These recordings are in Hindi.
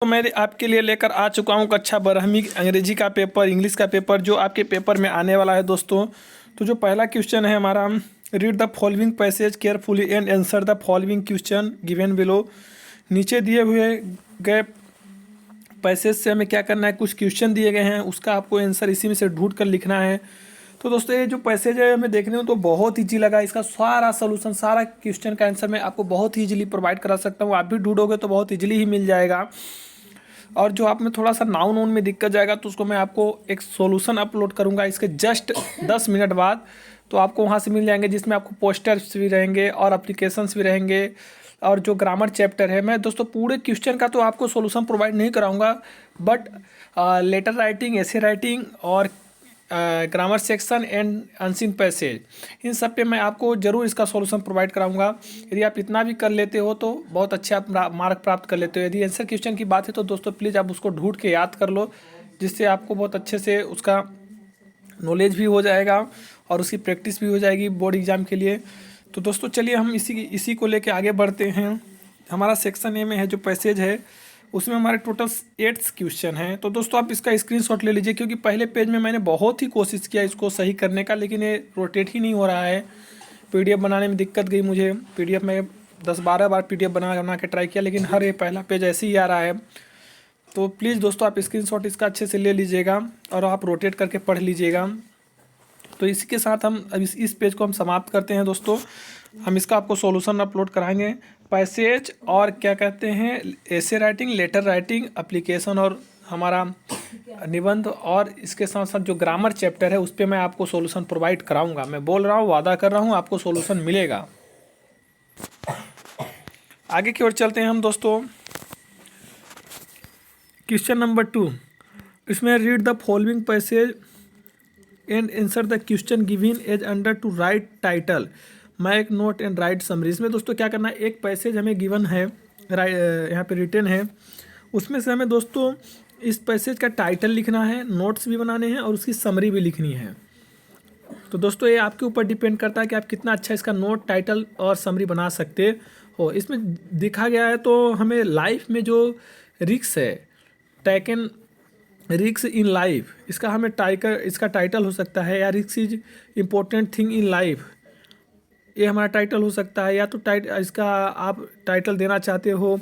तो मैं आपके लिए लेकर आ चुका हूँ कक्षा 12वीं अंग्रेजी का पेपर, इंग्लिश का पेपर जो आपके पेपर में आने वाला है दोस्तों। तो जो पहला क्वेश्चन है हमारा, read the following passage carefully and answer the following question given below. नीचे दिए हुए गए पैसेज से हमें क्या करना है, कुछ क्वेश्चन दिए गए हैं, उसका आपको आंसर इसी में से ढूंढ कर लिखना है। तो दोस्तों ये जो पैसेज है हमें देखने में तो बहुत ईजी लगा, इसका सारा सोल्यूशन, सारा क्वेश्चन का आंसर मैं आपको बहुत ही ईजिली प्रोवाइड करा सकता हूँ। आप भी ढूंढोगे तो बहुत ईजिली ही मिल जाएगा। और जो आप में थोड़ा सा नाउन वाउन में दिक्कत जाएगा तो उसको मैं आपको एक सॉल्यूशन अपलोड करूंगा इसके जस्ट 10 मिनट बाद, तो आपको वहां से मिल जाएंगे, जिसमें आपको पोस्टर्स भी रहेंगे और एप्लीकेशंस भी रहेंगे। और जो ग्रामर चैप्टर है, मैं दोस्तों पूरे क्वेश्चन का तो आपको सॉल्यूशन प्रोवाइड नहीं कराऊंगा, बट लेटर राइटिंग, ऐसे राइटिंग और grammar section and unseen passage, इन सब पे मैं आपको ज़रूर इसका सॉल्यूशन प्रोवाइड कराऊंगा। यदि आप इतना भी कर लेते हो तो बहुत अच्छे आप मार्क प्राप्त कर लेते हो। यदि आंसर क्वेश्चन की बात है तो दोस्तों प्लीज़ आप उसको ढूंढ के याद कर लो, जिससे आपको बहुत अच्छे से उसका नॉलेज भी हो जाएगा और उसकी प्रैक्टिस भी हो जाएगी बोर्ड एग्ज़ाम के लिए। तो दोस्तों चलिए हम इसी को लेके आगे बढ़ते हैं। हमारा सेक्शन ए में है जो पैसेज है, उसमें हमारे टोटल 8 क्वेश्चन हैं। तो दोस्तों आप इसका स्क्रीनशॉट ले लीजिए, क्योंकि पहले पेज में मैंने बहुत ही कोशिश किया इसको सही करने का, लेकिन ये रोटेट ही नहीं हो रहा है। पीडीएफ बनाने में दिक्कत गई मुझे। पीडीएफ में 10-12 बार पीडीएफ बना के ट्राई किया, लेकिन हर ये पहला पेज ऐसे ही आ रहा है। तो प्लीज़ दोस्तों आप स्क्रीनशॉट इसका अच्छे से ले लीजिएगा और आप रोटेट करके पढ़ लीजिएगा। तो इसी के साथ हम अब इस पेज को हम समाप्त करते हैं दोस्तों। हम इसका आपको सॉल्यूशन अपलोड कराएंगे, पैसेज और क्या कहते हैं, ऐसे राइटिंग, लेटर राइटिंग, एप्लीकेशन और हमारा निबंध, और इसके साथ साथ जो ग्रामर चैप्टर है उस पर मैं आपको सॉल्यूशन प्रोवाइड कराऊंगा। मैं बोल रहा हूँ, वादा कर रहा हूँ, आपको सॉल्यूशन मिलेगा। आगे की ओर चलते हैं हम दोस्तों। क्वेश्चन नंबर 2, इसमें read the following passage and answer the question given as under to write title make note and write summary. इसमें दोस्तों क्या करना है, एक पैसेज हमें गिवन है, यहाँ पे रिटन है, उसमें से हमें दोस्तों इस पैसेज का टाइटल लिखना है, नोट्स भी बनाने हैं और उसकी समरी भी लिखनी है। तो दोस्तों ये आपके ऊपर डिपेंड करता है कि आप कितना अच्छा इसका नोट, टाइटल और समरी बना सकते हो। इसमें दिखा गया है तो हमें लाइफ में जो रिक्स है, टेकन रिक्स इन लाइफ, इसका हमें इसका टाइटल हो सकता है, या रिक्स is important thing in life, ये हमारा टाइटल हो सकता है। या तो इसका आप टाइटल देना चाहते हो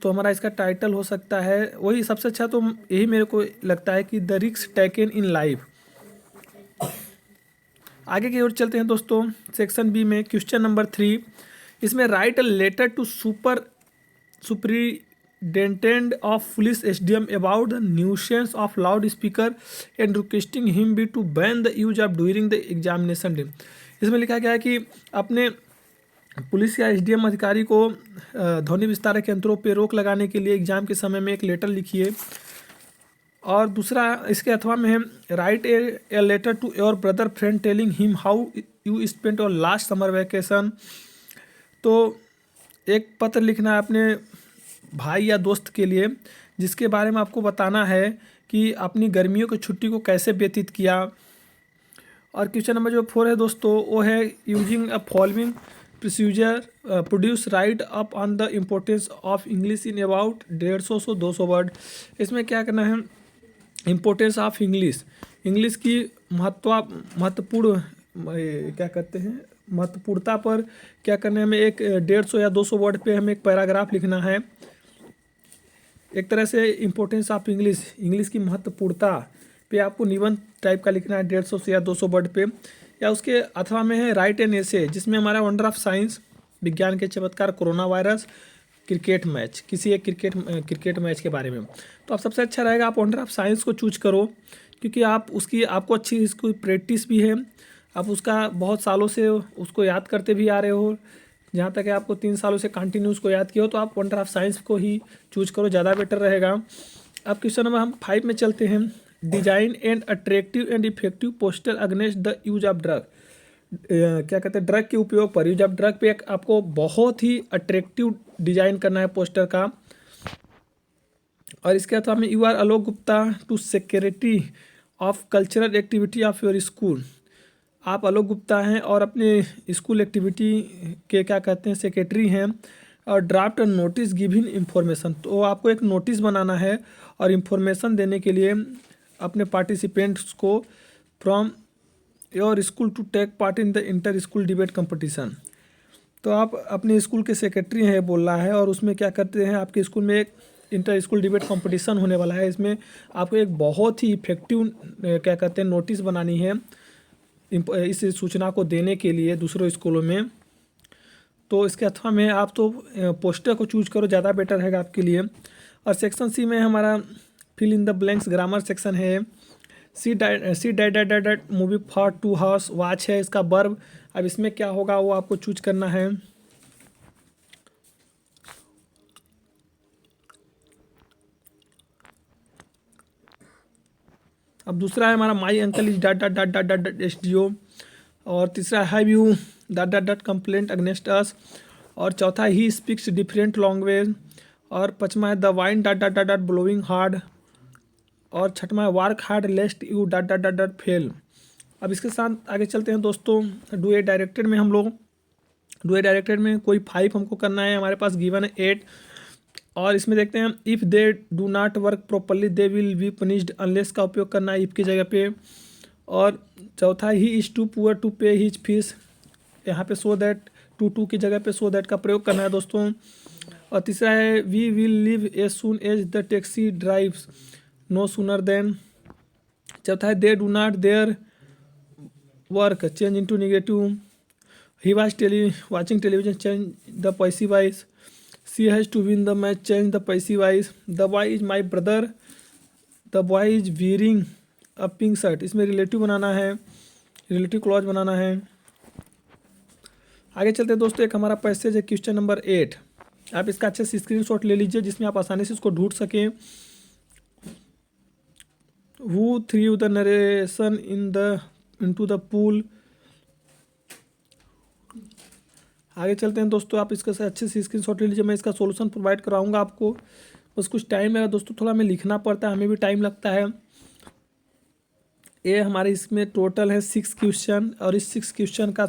तो हमारा इसका टाइटल हो सकता है, वही सबसे अच्छा तो यही मेरे को लगता है कि द रिक्स टेकन इन लाइफ। आगे की ओर चलते हैं दोस्तों। सेक्शन बी में क्वेश्चन नंबर 3, इसमें write a letter to superintendent of police SDM about the nuisance of loud speaker and requesting him be to ban the use of during the examination day. इसमें लिखा गया है कि अपने पुलिस या एसडीएम अधिकारी को ध्वनि विस्तारक यंत्रों पर रोक लगाने के लिए एग्जाम के समय में एक लेटर लिखिए। और दूसरा इसके अथवा में है, write a letter to your brother friend telling him how you spent your last summer vacation. तो एक पत्र लिखना है अपने भाई या दोस्त के लिए, जिसके बारे में आपको बताना है कि अपनी गर्मियों की छुट्टी को कैसे व्यतीत किया। और क्वेश्चन नंबर जो 4 है दोस्तों, वो है using a following procedure produce right up on the importance of English in about 150-200 word. इसमें क्या करना है, इम्पोर्टेंस ऑफ इंग्लिश की महत्वपूर्ण क्या कहते हैं, महत्वपूर्णता पर क्या करना है, हमें एक 150 या 200 वर्ड पे हमें एक पैराग्राफ लिखना है। एक तरह से इम्पोर्टेंस ऑफ इंग्लिश की महत्वपूर्णता पे आपको निबंध टाइप का लिखना है 150 से या 200 वर्ड पे। या उसके अथवा में है राइट एन एसे, जिसमें हमारा वंडर ऑफ साइंस, विज्ञान के चमत्कार, कोरोना वायरस, क्रिकेट मैच, किसी एक क्रिकेट मैच के बारे में। तो आप सबसे अच्छा रहेगा आप वंडर ऑफ साइंस को चूज करो, क्योंकि आपको अच्छी इसको प्रैक्टिस भी है, आप उसका बहुत सालों से उसको याद करते भी आ रहे हो, जहाँ तक है आपको 3 सालों से कंटिन्यू उसको याद किया हो, तो आप वंडर ऑफ साइंस को ही चूज करो, ज़्यादा बेटर रहेगा। अब क्वेश्चन नंबर हम 5 में चलते हैं। Design and attractive and effective poster against the use of drug. क्या कहते हैं, ड्रग के उपयोग पर, यूज ऑफ ड्रग पे आपको बहुत ही अट्रैक्टिव डिजाइन करना है पोस्टर का। और इसके अलावा में you are Alok Gupta to secretary of cultural activity of your school. आप आलोक गुप्ता हैं और अपने स्कूल एक्टिविटी के क्या कहते हैं सेक्रेटरी हैं। और ड्राफ्ट नोटिस गिविंग इंफॉर्मेशन, तो आपको एक नोटिस बनाना है और इन्फॉर्मेशन देने के लिए अपने पार्टिसिपेंट्स को from your school to take part in the inter school debate competition. तो आप अपने स्कूल के सेक्रेटरी हैं बोल रहा है, और उसमें क्या करते हैं, आपके स्कूल में एक इंटर स्कूल डिबेट कंपटीशन होने वाला है। इसमें आपको एक बहुत ही इफेक्टिव क्या कहते हैं नोटिस बनानी है इस सूचना को देने के लिए दूसरों स्कूलों में। तो इसके अथवा में आप तो पोस्टर को चूज करो, ज़्यादा बेटर रहेगा आपके लिए। और सेक्शन सी में हमारा fill in the blanks grammar section है। See that movie for 2 house watch है इसका वर्ब। अब इसमें क्या होगा वो आपको चूज करना है। अब दूसरा है हमारा my uncle is dot dot dot dot dot dot SDO। और तीसरा have U dot dot dot complaint against us. और चौथा ही स्पीक्स डिफरेंट लैंग्वेज। और पांचवा है the wine dot dot dot dot blowing hard. और छठवा है work hard लेस्ट U dot dot dot dot fail. अब इसके साथ आगे चलते हैं दोस्तों। डू ए डायरेक्टेड में हम लोग डू ए डायरेक्टेड में कोई 5 हमको करना है, हमारे पास गिवन है 8। और इसमें देखते हैं if they do not work properly they will be punished unless का उपयोग करना है इफ़ की जगह पे। और चौथा he is too poor to pay his fees, यहाँ पे सो दैट टू की जगह पे सो दैट का प्रयोग करना है दोस्तों। और तीसरा है we will leave as soon as the taxi drives no sooner then. चौथा है they do not there work change into negative. He was watching television change the passive voice. She has to win the match change the passive voice. The boy is my brother the boy is wearing a pink shirt, इसमें रिलेटिव बनाना है, रिलेटिव क्लॉज बनाना है। आगे चलते हैं दोस्तों। एक हमारा पैसेज है क्वेश्चन नंबर 8। आप इसका अच्छे से स्क्रीनशॉट ले लीजिए जिसमें आप आसानी से इसको ढूंढ सकें। Who through the narration into the pool. आगे चलते हैं दोस्तों। आप इसका से अच्छे से स्क्रीनशॉट ले लीजिए, मैं इसका सॉल्यूशन प्रोवाइड कराऊंगा आपको। बस कुछ टाइम लगेगा दोस्तों, थोड़ा हमें लिखना पड़ता है, हमें भी टाइम लगता है। ये हमारे इसमें टोटल है 6 क्वेश्चन, और इस 6 क्वेश्चन का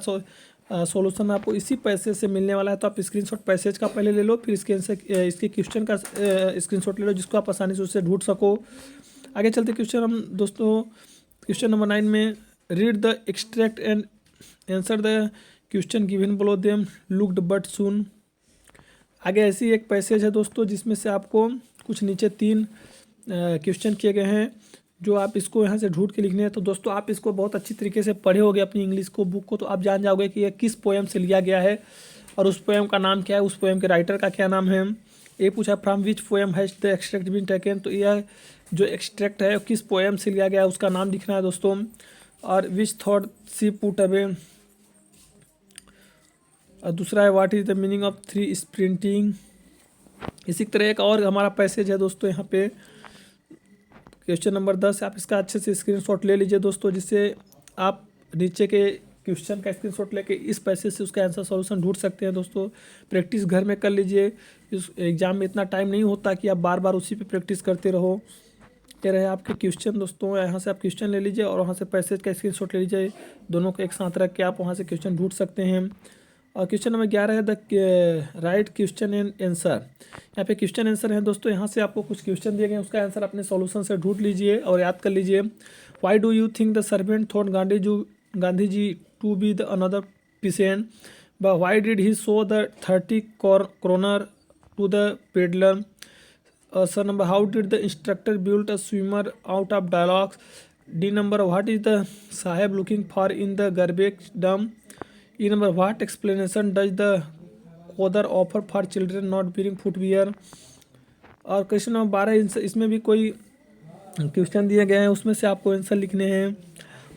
सॉल्यूशन आपको इसी पैसेज से मिलने वाला है। तो आप स्क्रीनशॉट पैसेज का पहले ले लो, फिर इसके क्वेश्चन का स्क्रीनशॉट ले लो जिसको आप आसानी से उससे ढूंढ सको। आगे चलते क्वेश्चन हम दोस्तों क्वेश्चन नंबर 9 में read the extract and answer the question given below them looked but soon. आगे ऐसी एक पैसेज है दोस्तों जिसमें से आपको कुछ नीचे 3 क्वेश्चन किए गए हैं जो आप इसको यहाँ से ढूंढ के लिखने हैं। तो दोस्तों आप इसको बहुत अच्छी तरीके से पढ़े होगे अपनी इंग्लिश को बुक को, तो आप जान जाओगे कि यह किस पोएम से लिया गया है और उस पोएम का नाम क्या है, उस पोएम के राइटर का क्या नाम है। ये पूछा from which poem has the extract been taken, तो यह जो एक्सट्रैक्ट है किस पोएम से लिया गया है उसका नाम लिखना है दोस्तों। और which thought she put away. और दूसरा है what is the meaning of 3 sprinting. इसी तरह एक और हमारा पैसेज है दोस्तों यहाँ पे क्वेश्चन नंबर 10। आप इसका अच्छे से स्क्रीनशॉट ले लीजिए दोस्तों, जिससे आप नीचे के क्वेश्चन का स्क्रीनशॉट लेके इस पैसेज से उसका आंसर सॉल्यूशन ढूंढ सकते हैं दोस्तों। प्रैक्टिस घर में कर लीजिए, इस एग्जाम में इतना टाइम नहीं होता कि आप बार बार उसी पे प्रैक्टिस करते रहो। ये रहे आपके क्वेश्चन दोस्तों, यहाँ से आप क्वेश्चन ले लीजिए और वहाँ से पैसेज का स्क्रीनशॉट ले लीजिए, दोनों को एक साथ रख के आप वहाँ से क्वेश्चन ढूंढ सकते हैं। और क्वेश्चन नंबर 11 है the right question and answer. यहाँ पे क्वेश्चन आंसर है दोस्तों, यहाँ से आपको कुछ क्वेश्चन दिए गए उसका आंसर अपने सॉल्यूशन से ढूंढ लीजिए और याद कर लीजिए। Why do you think the servant thought Gandhi ji to be the another patient, but why did he show the 30 kroner to the peddler. Sir number how did the instructor build a swimmer out of dialogues. D number what is the Saheb looking for in the garbage dump. E number what explanation does the author offer for children not wearing footwear. और क्वेश्चन नंबर 12 इसमें भी कोई क्वेश्चन दिए गए हैं, उसमें से आपको आंसर लिखने हैं।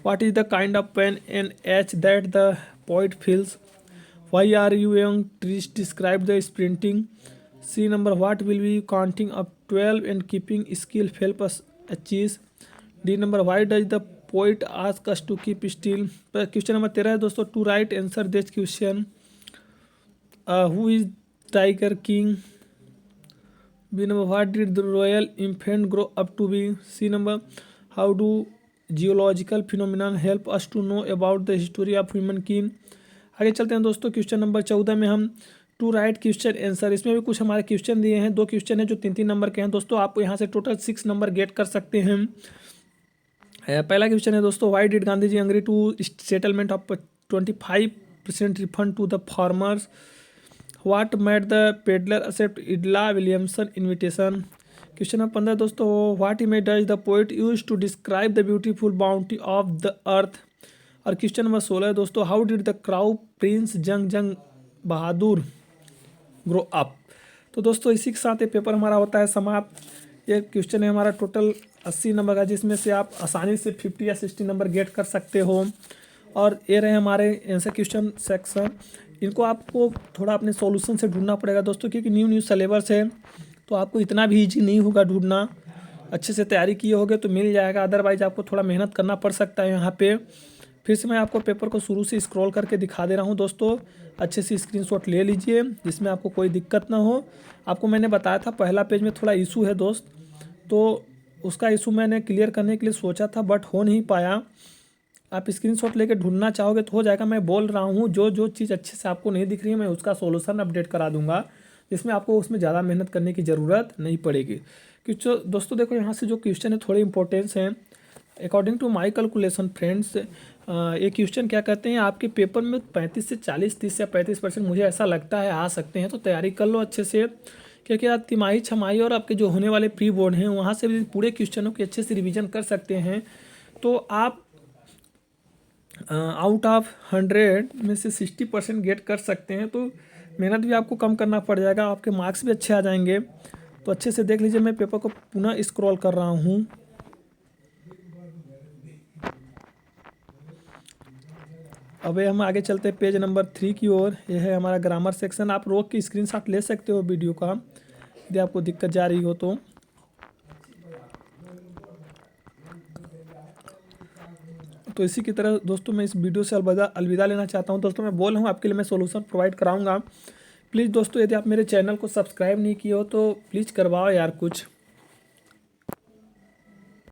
What is the kind of pain and ache that the poet feels. Why are you young trees describe the sprinting. C number what will be counting up 12 and keeping skill help us achieve. D number why does the poet ask us to keep still. Question number 13 है दोस्तों to write answer this question. Who is tiger king. B number what did the royal infant grow up to be. C number how do geological phenomena help us to know about the history of human kin. आगे चलते हैं दोस्तों क्वेश्चन नंबर 14 में हम टू राइट क्वेश्चन आंसर। इसमें भी कुछ हमारे क्वेश्चन दिए हैं, 2 क्वेश्चन है जो 3-3 नंबर के हैं दोस्तों। आप यहाँ से टोटल 6 नंबर गेट कर सकते हैं। पहला क्वेश्चन है दोस्तों, why did Gandhi ji agree to settlement of 25% refund to the farmers? What made the peddler accept Edla Williamson invitation? Question number 15 दोस्तों, what image the poet use to describe the beautiful bounty of the earth? और क्वेश्चन नंबर 16 दोस्तों, how did the crown prince Jang Bahadur grow up? तो दोस्तों इसी के साथ ये पेपर हमारा होता है समाप्त। ये क्वेश्चन है हमारा टोटल 80 नंबर का, जिसमें से आप आसानी से 50 या 60 नंबर गेट कर सकते हो। और ये रहे हमारे आंसर क्वेश्चन सेक्शन। इनको आपको थोड़ा अपने सॉल्यूशन से ढूंढना पड़ेगा दोस्तों, क्योंकि न्यू सिलेबस है, तो आपको इतना भी ईजी नहीं होगा ढूंढना। अच्छे से तैयारी किए होगे तो मिल जाएगा, अदरवाइज आपको थोड़ा मेहनत करना पड़ सकता है यहाँ पे। फिर से मैं आपको पेपर को शुरू से स्क्रॉल करके दिखा दे रहा हूँ दोस्तों, अच्छे से स्क्रीनशॉट ले लीजिए जिसमें आपको कोई दिक्कत ना हो। आपको मैंने बताया था पहला पेज में थोड़ा इशू है दोस्त, तो उसका इशू मैंने क्लियर करने के लिए सोचा था बट हो नहीं पाया। आप स्क्रीनशॉट लेके ढूंढना चाहोगे तो हो जाएगा। मैं बोल रहा हूँ जो जो चीज़ अच्छे से आपको नहीं दिख रही है मैं उसका सॉल्यूशन अपडेट करा दूंगा, जिसमें आपको उसमें ज़्यादा मेहनत करने की ज़रूरत नहीं पड़ेगी। क्योंकि दोस्तों देखो यहाँ से जो क्वेश्चन है थोड़े इंपॉर्टेंस हैं। According to my calculation friends, ये क्वेश्चन क्या कहते हैं, आपके पेपर में 35 से 40, 30 या 35% मुझे ऐसा लगता है आ सकते हैं। तो तैयारी कर लो अच्छे से, क्योंकि आप तिमाही, छमाही और आपके जो होने वाले प्री बोर्ड हैं वहाँ से भी पूरे क्वेश्चनों की अच्छे से रिवीजन कर सकते हैं। तो आप आउट ऑफ 100 में से 60% गेट कर सकते हैं। तो मेहनत भी आपको कम करना पड़ जाएगा, आपके मार्क्स भी अच्छे आ जाएंगे। तो अच्छे से देख लीजिए, मैं पेपर को पुनः स्क्रॉल कर रहा हूँ। अब हम आगे चलते हैं पेज नंबर 3 की ओर। यह है हमारा ग्रामर सेक्शन। आप रोक के स्क्रीनशॉट ले सकते हो वीडियो का, यदि आपको दिक्कत जा रही हो तो। इसी की तरह दोस्तों मैं इस वीडियो से अलविदा लेना चाहता हूं। दोस्तों मैं बोल रहा हूं आपके लिए मैं सॉल्यूशन प्रोवाइड कराऊंगा। प्लीज़ दोस्तों यदि आप मेरे चैनल को सब्सक्राइब नहीं किए हो तो प्लीज़ करवाओ यार कुछ।